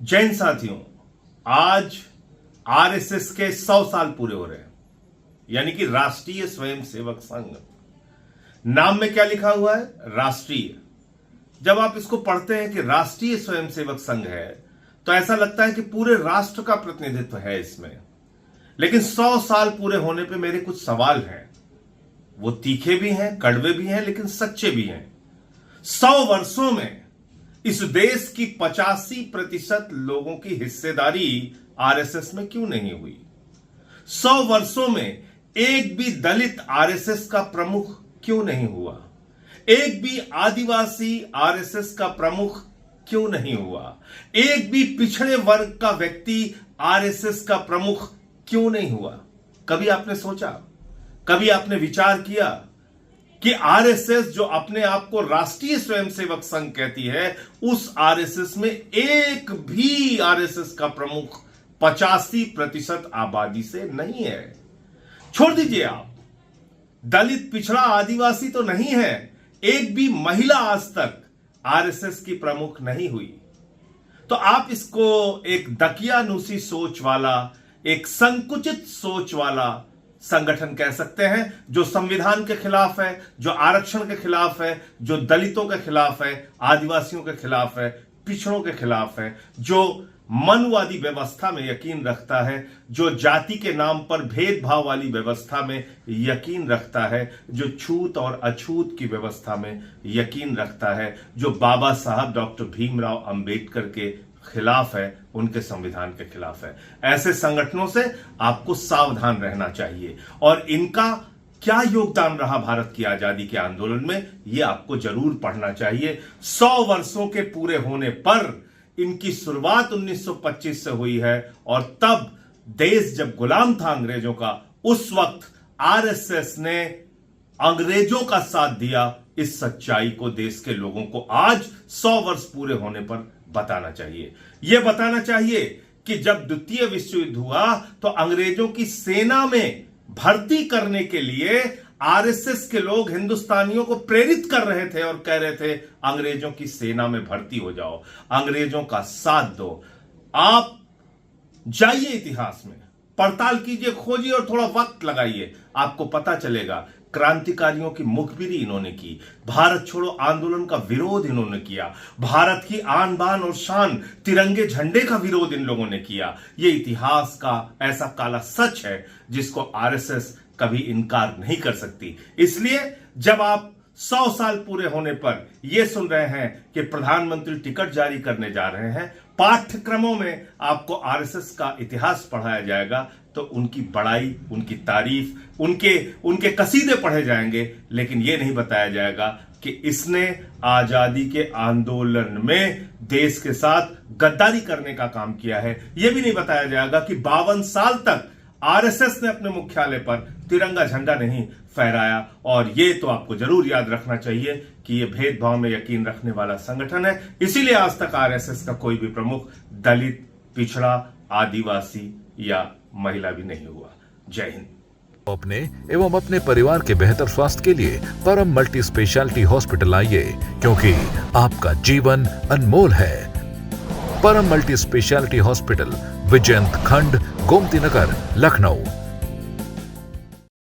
जय हिंद साथियों, आज आरएसएस के 100 साल पूरे हो रहे हैं, यानी कि राष्ट्रीय स्वयंसेवक संघ। नाम में क्या लिखा हुआ है? राष्ट्रीय। जब आप इसको पढ़ते हैं कि राष्ट्रीय स्वयंसेवक संघ है तो ऐसा लगता है कि पूरे राष्ट्र का प्रतिनिधित्व है इसमें। लेकिन 100 साल पूरे होने पे मेरे कुछ सवाल हैं। वो तीखे भी हैं, कड़वे भी हैं, लेकिन सच्चे भी हैं। 100 वर्षों में इस देश की 85% लोगों की हिस्सेदारी आरएसएस में क्यों नहीं हुई? 100 वर्षों में एक भी दलित आरएसएस का प्रमुख क्यों नहीं हुआ? एक भी आदिवासी आरएसएस का प्रमुख क्यों नहीं हुआ? एक भी पिछड़े वर्ग का व्यक्ति आरएसएस का प्रमुख क्यों नहीं हुआ? कभी आपने सोचा, कभी आपने विचार किया कि आरएसएस जो अपने आप को राष्ट्रीय स्वयंसेवक संघ कहती है, उस आरएसएस में एक भी आरएसएस का प्रमुख 85% आबादी से नहीं है। छोड़ दीजिए आप, दलित, पिछड़ा, आदिवासी तो नहीं है, एक भी महिला आज तक आरएसएस की प्रमुख नहीं हुई। तो आप इसको एक दकियानूसी सोच वाला, एक संकुचित सोच वाला संगठन कह सकते हैं, जो संविधान के खिलाफ है, जो आरक्षण के खिलाफ है, जो दलितों के खिलाफ है, आदिवासियों के खिलाफ है, पिछड़ों के खिलाफ है, जो मनुवादी व्यवस्था में यकीन रखता है, जो जाति के नाम पर भेदभाव वाली व्यवस्था में यकीन रखता है, जो छूत और अछूत की व्यवस्था में यकीन रखता है, जो बाबा साहब डॉक्टर भीमराव अंबेडकर के खिलाफ है, उनके संविधान के खिलाफ है। ऐसे संगठनों से आपको सावधान रहना चाहिए। और इनका क्या योगदान रहा भारत की आजादी के आंदोलन में, यह आपको जरूर पढ़ना चाहिए। 100 वर्षों के पूरे होने पर इनकी शुरुआत 1925 से हुई है, और तब देश जब गुलाम था अंग्रेजों का, उस वक्त आरएसएस ने अंग्रेजों का साथ दिया। इस सच्चाई को देश के लोगों को आज 100 वर्ष पूरे होने पर बताना चाहिए। यह बताना चाहिए कि जब द्वितीय विश्व युद्ध हुआ तो अंग्रेजों की सेना में भर्ती करने के लिए आरएसएस के लोग हिंदुस्तानियों को प्रेरित कर रहे थे और कह रहे थे, अंग्रेजों की सेना में भर्ती हो जाओ, अंग्रेजों का साथ दो। आप जाइए, इतिहास में पड़ताल कीजिए, खोजिए और थोड़ा वक्त लगाइए, आपको पता चलेगा। क्रांतिकारियों की मुखबिरी इन्होंने की, भारत छोड़ो आंदोलन का विरोध इन्होंने किया, भारत की आन बान और शान तिरंगे झंडे का विरोध इन लोगों ने किया। यह इतिहास का ऐसा काला सच है जिसको आरएसएस कभी इनकार नहीं कर सकती। इसलिए जब आप 100 साल पूरे होने पर यह सुन रहे हैं कि प्रधानमंत्री टिकट जारी करने जा रहे हैं, पाठ्यक्रमों में आपको आरएसएस का इतिहास पढ़ाया जाएगा, तो उनकी बड़ाई, उनकी तारीफ, उनके कसीदे पढ़े जाएंगे, लेकिन यह नहीं बताया जाएगा कि इसने आजादी के आंदोलन में देश के साथ गद्दारी करने का काम किया है। यह भी नहीं बताया जाएगा कि 52 साल तक आरएसएस ने अपने मुख्यालय पर तिरंगा झंडा नहीं फहराया। और यह तो आपको जरूर याद रखना चाहिए कि यह भेदभाव में यकीन रखने वाला संगठन है। इसीलिए आज तक आरएसएस का कोई भी प्रमुख दलित, पिछड़ा, आदिवासी या महिला भी नहीं हुआ। जय हिंद। अपने एवं अपने परिवार के बेहतर स्वास्थ्य के लिए परम मल्टी स्पेशलिटी हॉस्पिटल आइए, क्योंकि आपका जीवन अनमोल है। परम मल्टी स्पेशलिटी हॉस्पिटल, विजयंत खंड, गोमती नगर, लखनऊ।